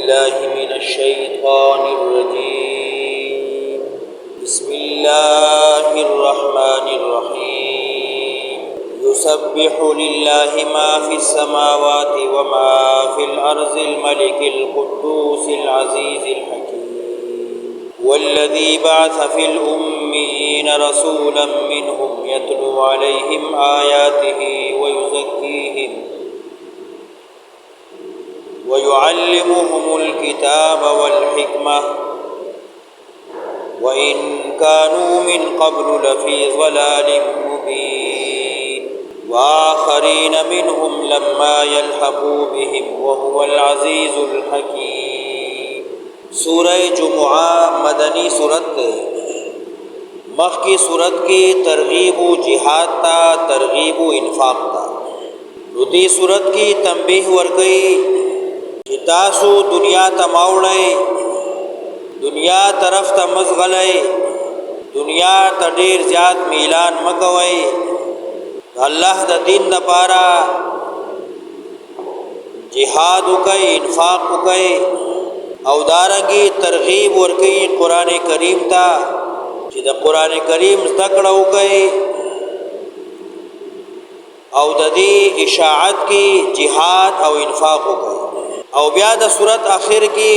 बिल्लाहि मिनश्शैतानिर्रजीम। बिस्मिल्लाहिर्रहमानिर्रहीम। युसब्बिहु लिल्लाहि मा फिस्समावाति व मा फिल अर्ज़िल मलिकिल कुद्दूसिल अज़ीज़िल हकीम। वल्लज़ी बअस फिल उम्मिय्यीन रसूलन मिनहुम यत्लू अलैहिम आयातिहि व युज़क्कीहिम वयुअल्लिमुहुमुल किताब वल हिकमह व इन कानू मिन क़ब्लु लफ़ी ज़लालिम मुबीन व आख़रीन मिनहुम लम्मा यल्हक़ू बिहिम व हुवल अज़ीज़ुल हकीम। सूरह जुमुआ मदनी सूरत मक्की सूरत की तरगीब जिहाद ता तरगीब इन्फाक ता। रुदी सूरत की तंबीह वर्कई कि तासु दुनिया तमाउड़े, दुनिया तरफ तमज़गले, दुनिया तडीर ज़्याद मीलान मकवई, अल्लाह द दीन द पारा जिहाद उकई, इन्फाक उकई और दारंगी तरगीब वर्कई कुरान करीम ता कि द कुरान करीम ज़कड़ उकई और ददी इशाअत की जिहाद और इन्फाक उकई। और ब्याद सूरत आखिर की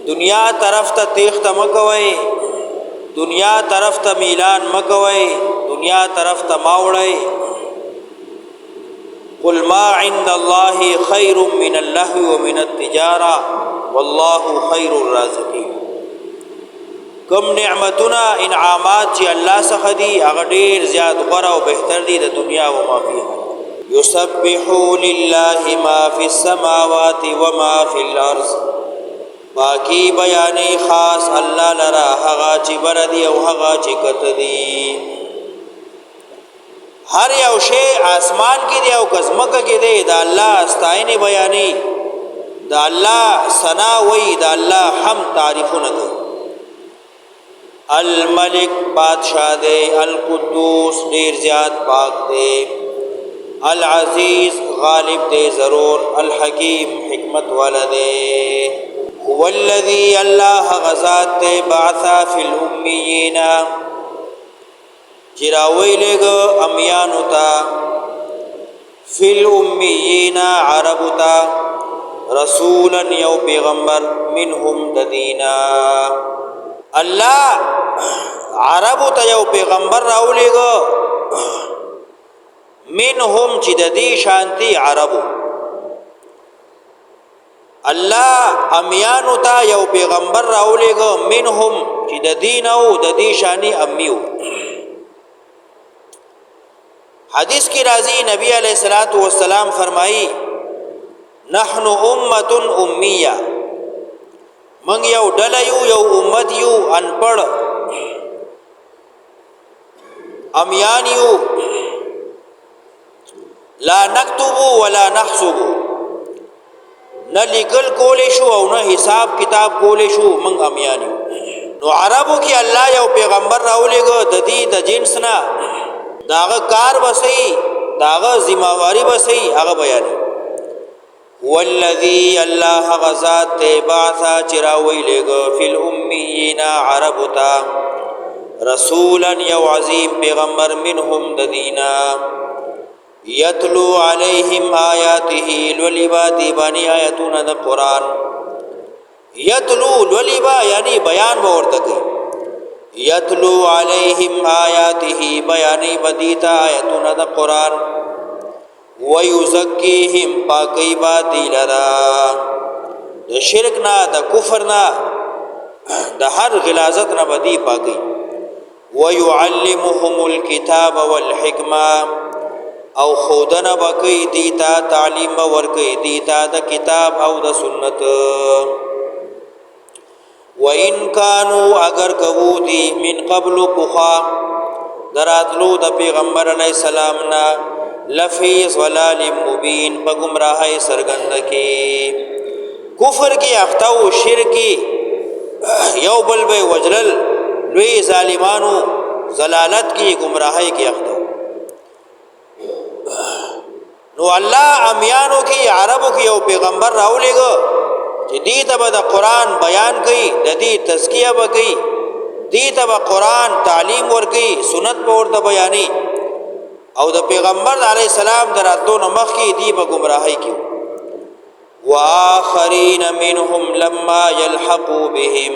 दुनिया तरफ त तीख मकवई, दुनिया तरफ त मीलान मकवई, दुनिया तरफ त माउड़ई। कुल मा इंदल्लाहि खैरुम मिनल लहवी व मिनत तिजारा वल्लाहु खैरुर राज़िकीन। कम नेमतुना इनआमात ची अल्लाह सखदी अगडीर ज़्याद गौरा व बेहतर दी द दुनिया व माफी है। युसब्बिहु लिल्लाहि मा फिस्समावाति व मा फिल अर्ज़। बाकी बयाने खास अल्लाह लरा हगा ची बरदी और हगा ची कतदी। हर यव शे आसमान की दे और कज़मक की दे दा अल्लाह अस्ताइने बयानी, दा अल्लाह सना वई, दा अल्लाह हम तारीफ़ न दे। अल मलिक बादशाह दे, अल कुद्दूस देर ज़्याद पाक दे, अल अज़ीज़ गालिब दे ज़रूर, अल हकीम हिकमत वाला दे। हुवल्लज़ी अल्लाह गज़ात दे बासा फिल उम्मियीना चिरावैलेग अमियानुता, फिल उम्मियीना अरबुता, रसूलन यौ पैगम्बर मिनहुम ददीना। अल्लाह अरबुता यौ पैगम्बर राउलेग मिनहुम चिददी शांति अरबु। अल्लाह अमियानुता यौ पैगम्बर राउलेग मिनहुम चिददी नौ ददी शानी अम्मियु। हदीस की राजी नबी अलैहिस्सलातु वस्सलाम फरमाई नहनु उम्मतुन उम्मिया, मंग यौ डलयु यौ उम्मत यु अनपढ़ अमियानियु। ला नक्तुबु वला नहसुबु, न लिखल कोलेशु और न हिसाब किताब कोलेशु मंग अमियानियु। नो अरबु की अल्लाह यौ पैगम्बर राउलेग ददी द जिन्सना दाग कार बसई, दाग जिम्मेवारी बसई आग बयानी। वल्लज़ी अल्लाह गज़ात ते बासा चिरावैलेग फिल उम्मियीना अरबुता, रसूलन यौ अज़ीम पैगम्बर मिनहुम ददीना, यतलू अलैहिम आयातिही लवलिबा दीबानी आयतुन द कुरान। यतलू लवलिबा यानी बयान वर्तक, यतलू अलैहिम आयातिही बयानी बदीता आयतुन द कुरान, व युज़क्कीहिम पाकई बाती लरा द शिरक ना द कुफर ना द हर गिलाजत ना बदी पाकई। व युअल्लिमुहुमुल किताब वल हिकमा और खुदना बकई दीता तालीम वर्कई दीता द किताब और द सुन्नत। व इन कानू अगर कबूदी मिन कबलु पुखा दरातलू द पैगम्बर अलैहिस्सलाम ना लफ़ी ज़लालिम मुबीन पगुमराह सरगंद की कुफर की अख्ताऊ शिरकी यौ बल्बे वजलल लुई ज़ालिमानु ज़लालत की गुमराही की अख्ताऊ। नो अल्लाह अमियानों की अरबों की पैगम्बर राउलेगो چې دې ته به د قرآن بیان کوي، د دې تزکیه به کوي، دې ته به قرآن تعلیم ورکوي، سنت به ورته بیانوي، او د پیغمبر علیه السلام د راتلو نه مخکې دې به ګمراهۍ کوي. وآخرین منهم لما یلحقوا بهم،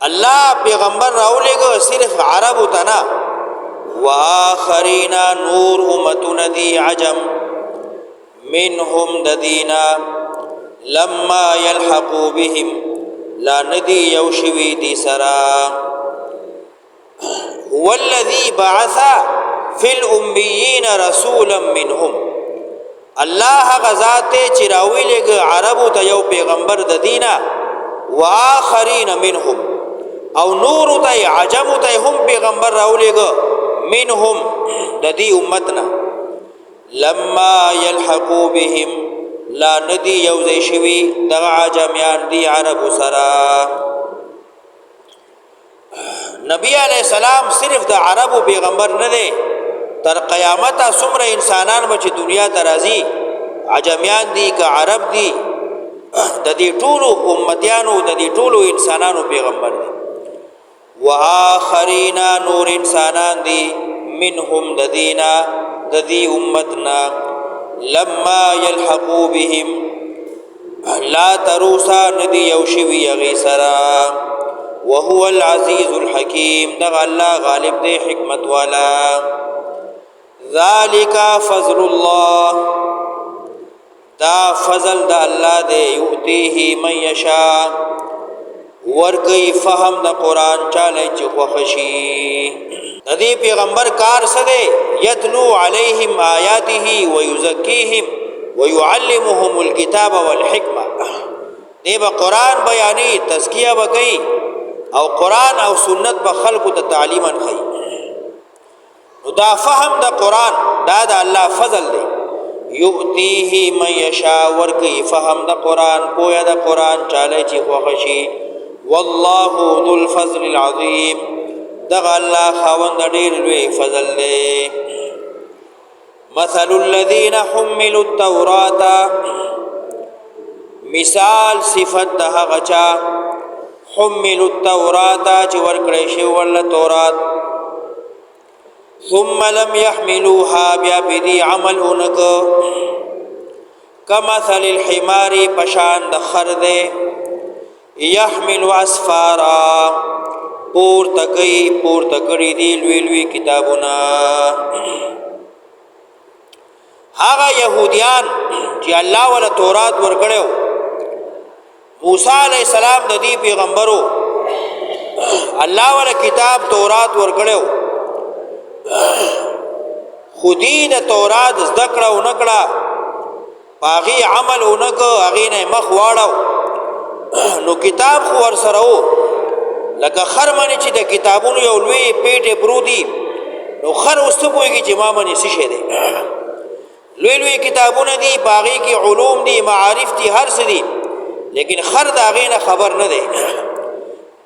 الله پیغمبر راولېږه صرف عربو ته نه، وآخرین نور امتونه دي عجم، منهم د دینا لما یلحقوا بهم لا ندی یو شوی دی سرا. هو الذی بعث فی الامیین رسولا منهم، الله غزات چراوی لګ عربو ته یو پیغمبر د دینا، واخرین منهم او نور ته عجم ته هم پیغمبر راولېګ منهم د دې امتنا، لما یلحقوا بهم لا ندی یوځای شوی دغه عجمیان دی عربو سرا. نبی علیہ السلام صرف د عربو پیغمبر نه دی، تر قیامت څومره انسانان به چې دنیا ته راځي عجمیان دي که عرب دي، د دې ټولو امتیانو د دې ټولو انسانانو پیغمبر دی. وآخرین نور انسانان دي منهم د دینا د دې امتنا، لما یلحقوا بهم لا تروسا ندی یو شوی یغی سرا. وهو العزیز الحکیم، دغ اللہ غالب دے حکمت والا. ذالک فضل اللہ، دا فضل دا اللہ دے، یؤتیہ من یشاء، ورکی فهم دا قرآن چالے چی خوخشی. ندی پیغمبر کار سدے، یتلو علیہم آیاتہ ویزکیہم ویعلمهم الکتاب والحکمہ، دے با قرآن بیانی تزکیہ بکی او قرآن او سنت با خلقو تا تعلیما خی. دا فهم دا قرآن دا دا اللہ فضل دے. یؤتیہ من یشاء، ورکی فهم دا قرآن پویا دا قرآن چالے چی خوخشی. واللہ ذو الفضل العظیم، دغا اللہ خاوند دیر لوی فضل دے. مثل الذین حملوا التوراة، مثال صفت دا غچا حملوا التوراة چی ورکڑیشی والا تورات، ثم لم يحملوها بیا بدی عمل انکو، کمثل الحماری پشان دخر دے، یحمل اسفارا پور تکی پور تکڑی دی لوی لوی کتابنا. هاگا یهودیان چی اللہ والا تورات ورکڑیو، موسیٰ علیہ السلام دا دی پیغمبرو اللہ والا کتاب تورات ورکڑیو، خودی دا تورات زدکڑا و نکڑا پاغی عمل و نکو اغین مخ واڑو، نو کتاب خو ورسرو لکه خر منی چې د کتابونو یو لوی پیټه پروتي، نو خر واستپوي کی چې ما منی څه شه دي، لوی لوی کتابونه دي باغی کی علوم دي معارف دي هر څه دي، لیکن خر دا غینه خبر نه دی.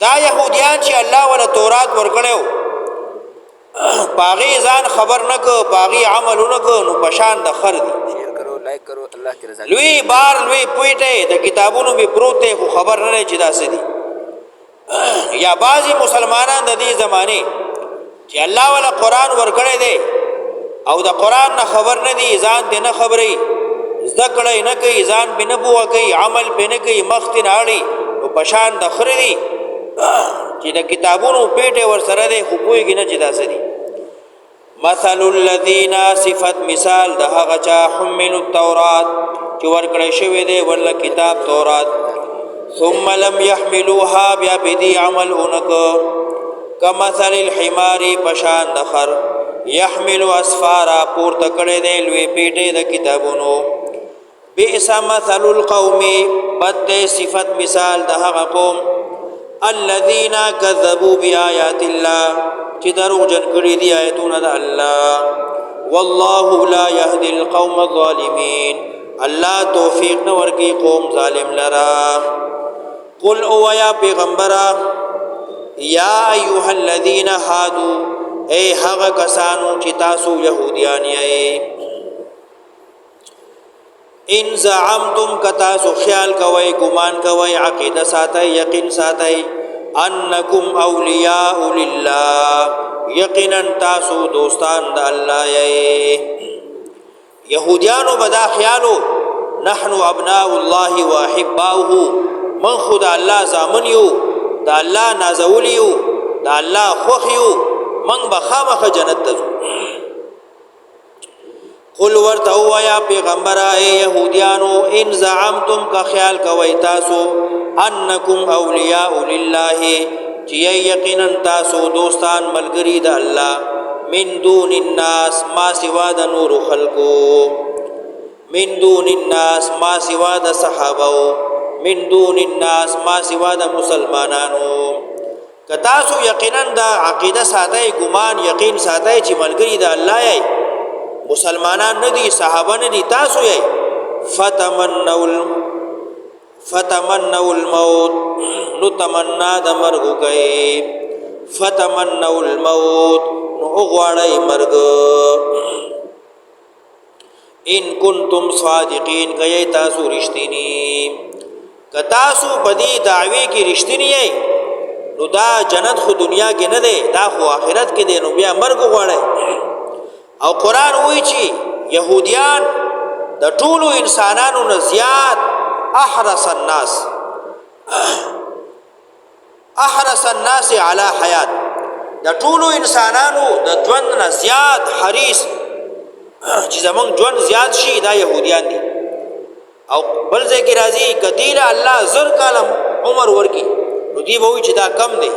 دا یهودیان چې الله ولا تورات ورکړیو باغی ځان خبر نه کو، باغی عمل نه کو، نو پشان د خر دي. لائک کرو اللہ کی رضا. لوی بار لوی پیټه د کتابونو به پروت خو خبر نه چې دا څه دي. یا بعضی مسلمانان د دې زمانه چې الله ولا قرآن ورکړی دی او د قرآن نه خبر نه دی، ځان دې نه خبري، ذکر نه کوي، ځان به نه بوه کوي، عمل به نه کوي، مخ ته ناړي، او پشان د خر دي چې د کتابونو پیټه ور سره دی خو پوهیږي نه چې دا څه دي. مثل الذین، صفت مثال د هغه چا حملوا التورات چې ورکړی شوی دی ورله کتاب تورات، ثم لم يحملوها بیا بدی عمل اونکو، کمثل الحمار پشان دخر، يحمل اسفارا پور تکڑے دے لوی پیٹے د کتابونو. بئس مثل القوم، بد صفت مثال دہغا قوم، الذین کذبوا بآیات اللہ چی دروغ جن کری دی آیتون دا اللہ. واللہ لا یهدی القوم الظالمین، اللہ توفیق نور کی قوم ظالم لرا. قل او یا پیغمبرا، یا ایوہ الذین ہادو، اے حق کسانو چی تاسو یہودیانی اے، ان زعمتم کتا سو خیال کوي ګمان کوي عقیده ساتي یقین ساتي انکم اولیاء لله یقینا تاسو دوستان د الله یې يهوديانو بدا خیالو نحن ابناء الله واحباؤه من خود الله زامن یو د الله نازول یو د الله خوښ یو من بخامخ جنت ته قل ورته وایا پیغمبر اے يهوديانو ان زعمتم کا خیال کوي تاسو انکم اولیاء لله چې یقینا تاسو دوستان ملګری د الله من دون الناس ما سوا د نور خلقو من دون الناس ما سوا د صحابه من دون الناس ما سوا د مسلمانانو کتاسو یقینا د عقیده ساتي ګمان یقین ساتي چې ملګری د الله یې مسلمانان ندي صحابه ندي تاسو یې فتمنوا الموت نو تمنا د مرګ کوي فتمنوا الموت نو غواړی مرګ ان کنتم صادقین کای تاسو رښتینی ک تاسو بدی دعوی کی رښتینی یې نو دا جنت خو دنیا کې نه دی دا خو آخرت کې دی نو بیا مرګ غواړی او قرآن وی چې يهوديان د ټولو انسانانو نه زیات احرص الناس علی حیات د ټولو انسانانو د ژوند نه زیات حریص چې زمونږ ژوند زیات شي دا يهوديان دي او بل ځای کې راځي کدیله الله زر کالم عمر ورکی نو دی به وي چې دا کم دی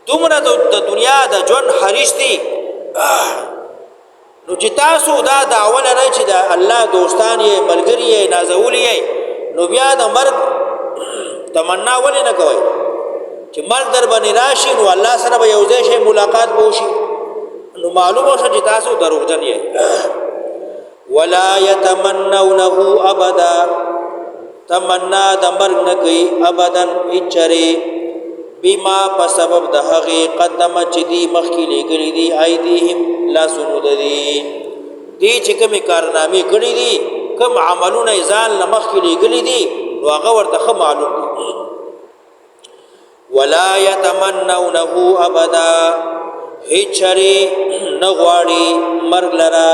دومره د دنیا د ژوند حریص دي نو چې تاسو دا دعوه لرئ چې د الله دوستان یې ملګری یې نازول یې نو بیا د مرګ تمنا ولې نه کوئ چې مرګ در باندې راشي نو الله سره به یو ځای شي ملاقات به وشي نو معلومه شي چې تاسو دروغجن یې ولا يتمنونه ابدا تمنا د مرګ نه کوي ابدا اچره بما په سبب د هغه قدمه چې دی مخکې لګړي دي ايديهم لا سنود دي چې کوم کارنامې کړې دي کوم عملونه ځان مخکې لګړي دي نو هغه ورته معلوم دي ولا يتمنونه ابدا هچري نغواړي مرګ لرا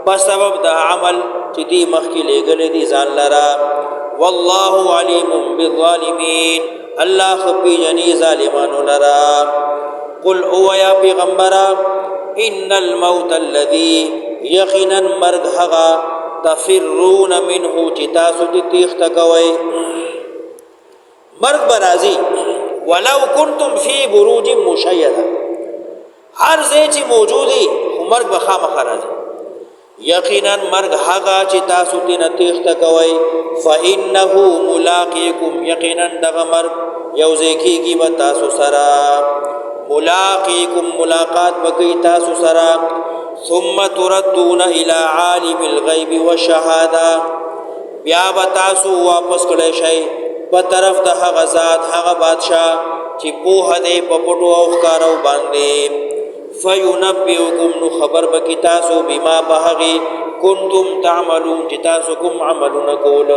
په سبب د عمل چې دی مخکې لګړي دي ځان لرا والله عليم بالظالمين الله خبي جني ظالمانو لرا قل او يا پیغمبر ان الموت الذي يقينا مرغ هغا تفرون منه چتاسو دي تیخت کوي مرغ برازي ولو كنتم في بروج مشيده هر ځای چې موجودي مرغ بخامخ راځي یقینا مرغ هغه چې تاسو دې نه تیخت کوي فانه ملاقيكم یقینا دغه مرغ یوځای کیږي به تاسو سره ملاقيكم ملاقات وکي تاسو سره ثم تردون الى عالم الغيب والشهاده بیا به تاسو واپس کړئ شي په طرف د هغه ذات هغه بادشاہ چې په هده په پټو او ښکارو باندې فینبئکم نو خبر بکی تاسو بما بهغی کنتم تعملون چې تاسو کوم عملونه کول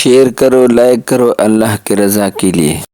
शेयर करो लाइक करो अल्लाह की रज़ा के लिए।